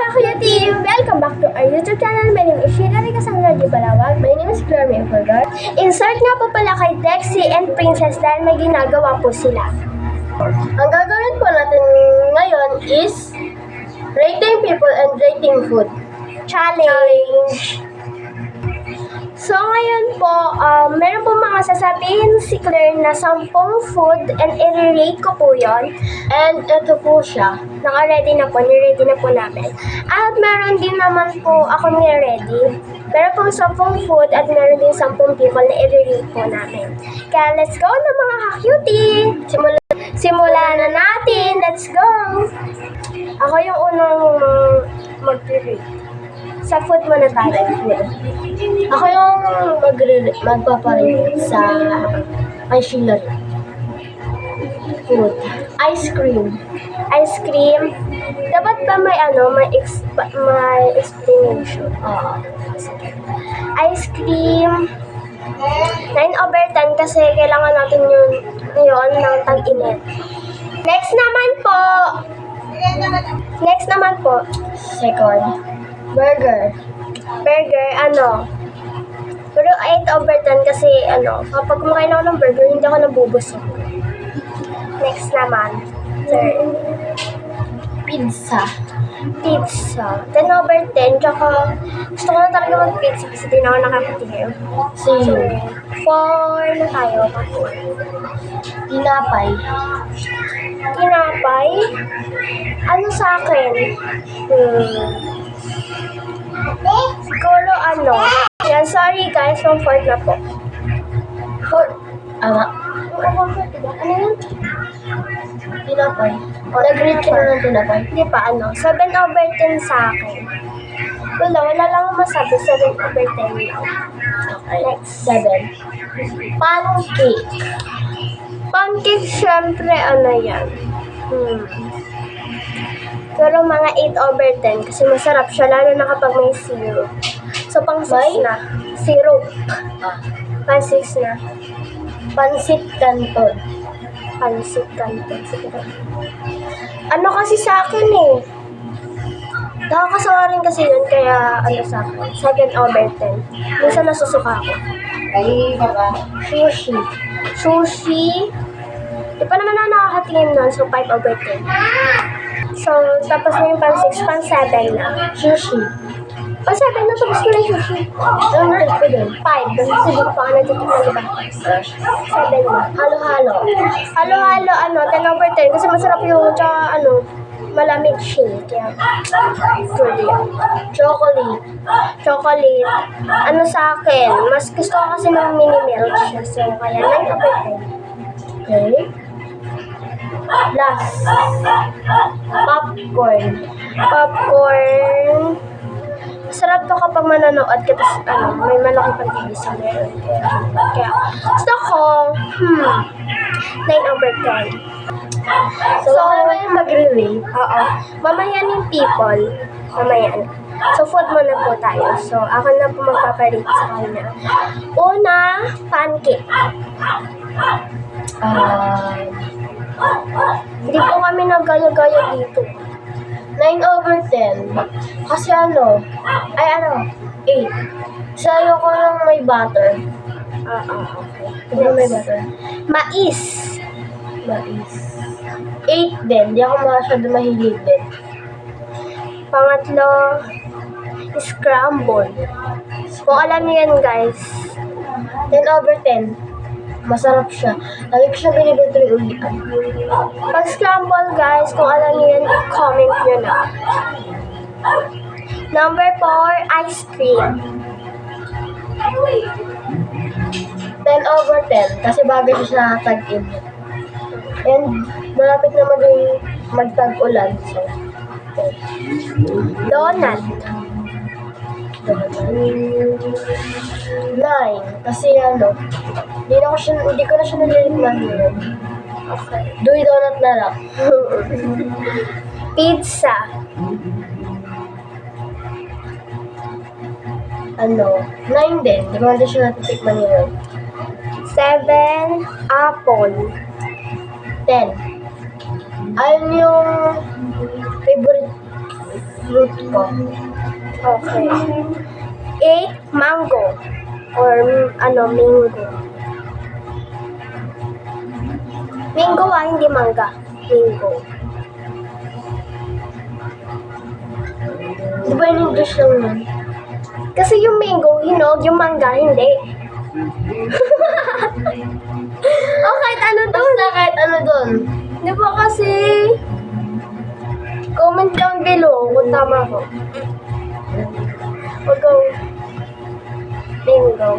Kuya Team! Welcome back to our YouTube channel. My name is Sheila Ricasandra Di Balawag. My name is Claire Mayfordor. Insert nga po pala kay Dexy and Princess dahil may ginagawa po sila. Ang gagawin po natin ngayon is rating people and rating food. Challenge! So ngayon po, meron po mga sasabihin si Claire na 10 food and i-rate ko po yon. And ito po siya. Naka-ready na po, ni-ready na po namin. At meron din naman po ako ni-ready. Meron pong 10 food at meron din 10 people na i-rate po namin. Kaya let's go na mga ka-cutie! Simulan na natin! Let's go! Ako yung unang mag-rate. Sa food muna tayo. Ako yung magpaparate sa kay Sheila. Food. Ice cream. Ice cream. Dapat ba may may explanation? Oo. Ice cream. 9/10 kasi kailangan natin yun ng tag-init. Next naman po. Second. Burger, pero 8/10 kasi kapag kumakain ako ng burger, hindi ako nabubusog. Next naman, third. Pizza, 10/10, tsaka gusto ko na talaga mag-pizza kasi di na ako nakakatingin. So, 4 na tayo. Tinapay, ano sa akin? Siguro yan, sorry guys, 1/4 na po. 4, ano yun? Tinapay. Nag-rate ka na ng tinapay? Hindi pa, 7/10 sa akin. Wala lang akong masabi, 7/10 lang. Okay, next, 7. Pancake, syempre, yan? Pero mga 8/10 kasi masarap siya, lalo na kapag may syrup. So, pang 6 na. Syrup. Pang 6 na. Pansit canton. Sige. Ano kasi sa akin nakakasawa rin kasi yun, kaya sa akin. 7/10. Minsan nasusuka ako. Sushi. Di pa naman ako nakakatingin nun, so 5/10. So, tapos na yung pang 6, pang 7 na. Sushi. Pang 7 na, tapos na yung sushi. Ano na rin din? 5. Kasi hindi ko pa nga natitignan, diba? 7 na. Halo-halo, 10/10. Kasi masarap yung, tsaka malamig siya. Kaya, good yan. Chocolate. Ano sa akin? Mas gusto ko kasi ng mini milk siya. So, kaya 9/10. Okay. Last, popcorn. Sarap to kapag manonood ka, tapos may malaki pang TV sa meron. Kaya gusto ko 9/10. So ano yung mag-rate? Oo. Mamaya yung people. So food muna po tayo. So ako na po magpaparate sa kanya. Una, pancake. Hindi po kami nagaya-gaya dito. 9/10. Kasi 8. Kasi ayoko lang may butter. Okay. May butter. Mais. 8 din. Di ako masyado mahilig din. Pangatlo, scramble. Kung alam niyo yan guys, 10/10. Masarap siya. Lagi ko siya binibili ulian. Pag scramble guys, kung alam niyo yan, comment nyo na. Number 4, ice cream. 10/10 kasi bagay siya sa tag-init. And malapit na magtag-ulan. So, donut. 9 kasi hindi ko na siya nalilignan yun. Okay. Doy donut na lang. Pizza. 9 din. Di ba hindi siya natitikman yun? 7, apple. 10. Ayun yung favorite fruit ko. Okay. 8, mango. Or mango. Mango hindi mangga. Mango. Di ba yung English lang nun? Kasi yung mango, hinog, yung mangga, hindi. O kahit ano doon. Basta kahit ano doon. Di ba kasi? Comment down below kung tama ko. Wag go. Mango.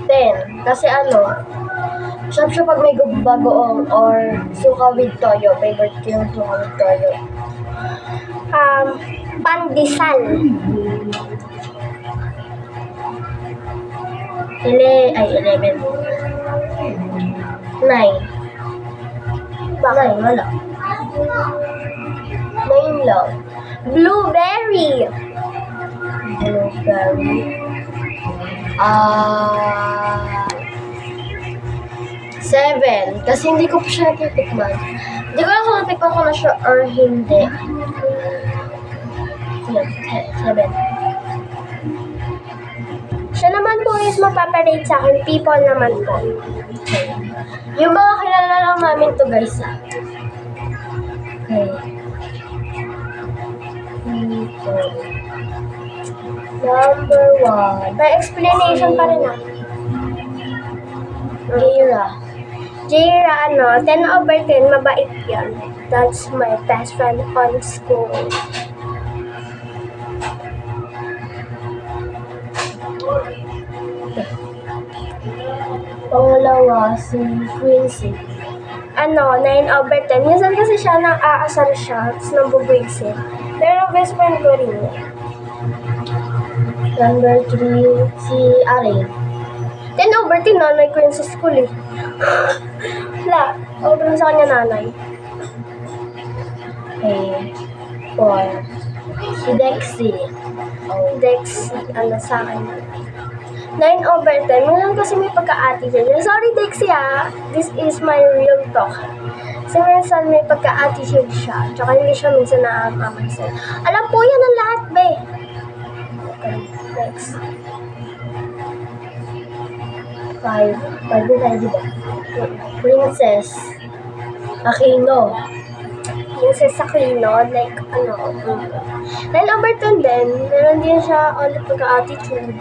10. Kasi sarap siya pag may bagoong or suka with toyo. Favorite ko yung suka with toyo. Pandesal. 11. 9. 9, wala. 9 lang. Blueberry. 7. Kasi hindi ko pa siya natitikman. Hindi ko lang kung natikman ko na siya or hindi. 7. Siya naman po is mapaparate sa akin. People naman po. Yung mga kilala lang namin to guys. Okay. People. Number 1. May explanation pa rin Jaira, 10/10, mabait yan. That's my best friend on school. Pangalawa, si Quincy. 9/10. Minsan kasi siya nang-aasar siya, tapos nabubwisit. Pero best friend ko rin yan. Number 3, si Arin. 10/10, nanay ko yun sa school eh. Wala, over sa kanya nanay. Okay. 4, si Dexy. Dexy, sa akin. 9/10, minsan kasi may pagka-ati siya. Sorry Dexy this is my real talk. Kasi minsan may pagka-attitude siya, tsaka hindi siya minsan nakakamansin. Alam po yan ang lahat, be. Okay, next. 5 din tayo, diba? Princess Aquino. Princess Aquino, like, 9/10 din, meron din siya ulit pagka-attitude.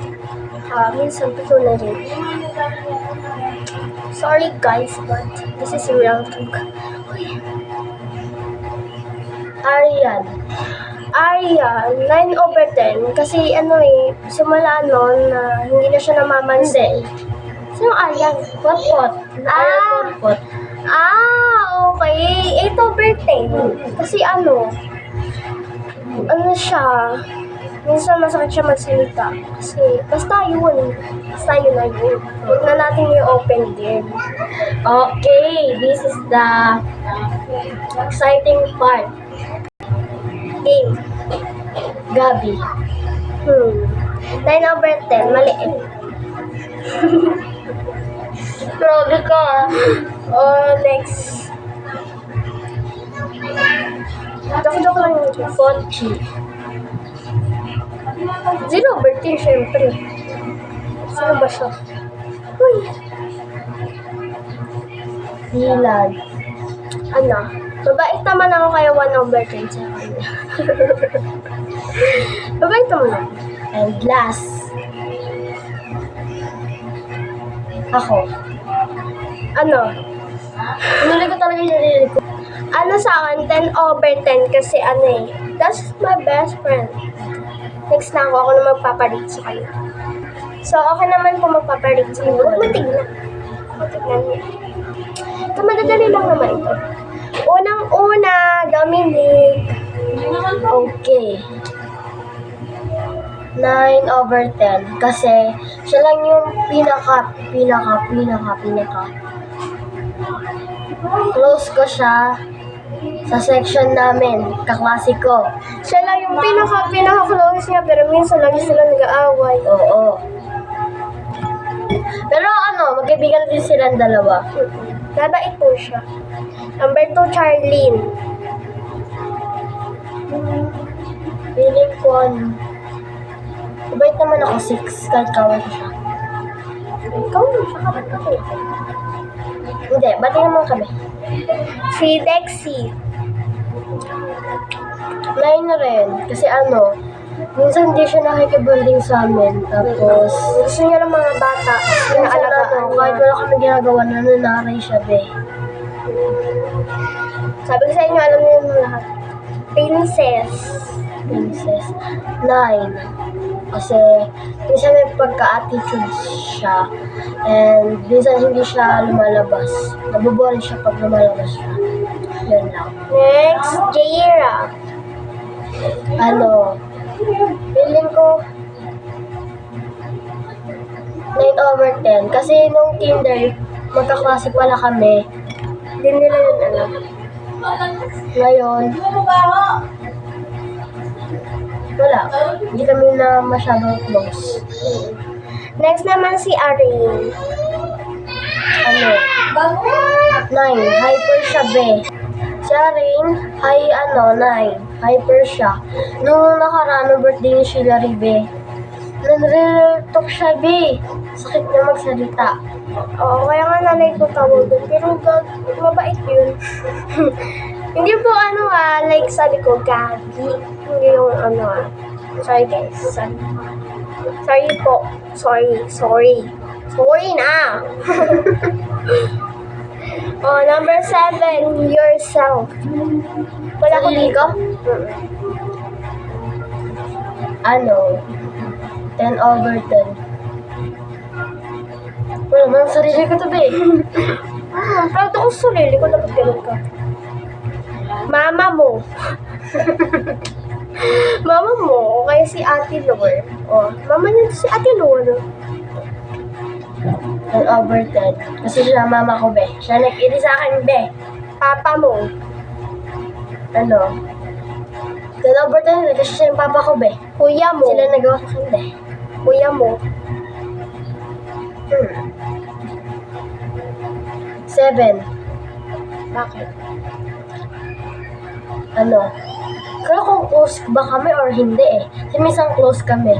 Minsan pito na rin. Sorry guys, but this is real talk. Arian, 9/10, kasi simula nun na hindi na siya namamansin. Sino Arian? Potpot. Okay. 8/10. Kasi siya, minsan masakit siya magsalita. Kasi, basta yun na yun. Huwag na natin yung open din. Okay, this is the exciting part. Game. Gabi. 9/10, maliit. Grabe ka. Next. Joke lang yun. Ponchi. 0/10, syempre. Sino ba siya? Uy. Hilad. Mabait naman ako kaya 1/10 sa kanya. Mabait naman ako. And last. Ako. Pinuli ko talaga yung narinig ko. Sa akin, 10/10 kasi that's my best friend. Next na ako na magpapalit sa kanya. So, okay naman po magpapalit sa kanya. Huwag matignan. Matignan niya. Ito, madadali lang naman ito. Unang-una, Dominic. Okay. 9/10 kasi siya lang yung pinaka close ko siya sa section namin, kaklase ko. Siya lang yung pinaka close niya, pero minsan lagi sila nag-aaway. Oo. Pero magkaibigan din silang dalawa. Babait po siya. Number 2, Charlene. Feeling ko ano. Mabait naman ako 6 kahit kawal ko siya. Ikaw mo siya, kapat ka kayo. Hindi, bati naman kami. Si Dexy. 9 rin. Kasi ano, minsan hindi siya nakikibonding sa amin. Tapos, gusto niya ng mga bata. Minsan ano, kahit wala kami ginagawa, nananaray siya, be. Sabi ko sa inyo, alam niyo yung lahat. Princess. 9. Kasi, minsan may pagka-attitude siya. And, minsan hindi siya lumalabas. Nabuboring siya pag lumalabas siya. Yun lang. Next, Jaira. Ano, feeling ko 9/10. Kasi nung kinder, magkaklase pala kami. Hindi nila yun alam. Ngayon, wala. Hindi kami na masyadong close. Next naman si Arin. Ano? 9. Hyper siya, be. Si Arin, 9. Hyper siya. Nung nakaraan ng birthday ni Sheila Ribe, nanre-talk siya, be. Sakit na magsalita. Oo, kaya nga nanay ko tawag doon. Pero mabait yun. Hindi po like sabi ko, gagi. Hindi yung sorry guys. Sorry po. Sorry na. Oh, number 7, yourself. Wala ko dito? 10/10. Wala man, sarili ko to, be. Proud ako sa sarili ko, dapat ganun ka. Mama mo. Mama mo, o kaya si Ate Lor. Oh, mama niya si Ate Lor. 10/10. Kasi siya mama ko, be. Siya nag-iri sa akin, be. Papa mo. 10/10 kasi siya yung papa ko, be. Kuya mo. Sila nagawa sa akin, be. Kuya mo. 7. Bakit? Kaya kung close ba kami or hindi eh. Kasi minsan close kami.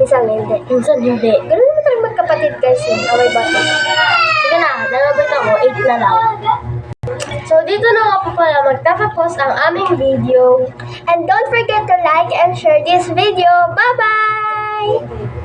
Minsan hindi. Ganun naman tayo magkapatid guys eh. Away bata. Sige na, nalabot ako. 8 na lang. So, dito na nga po pala magtatapos ang aming video. And don't forget to like and share this video. Bye-bye!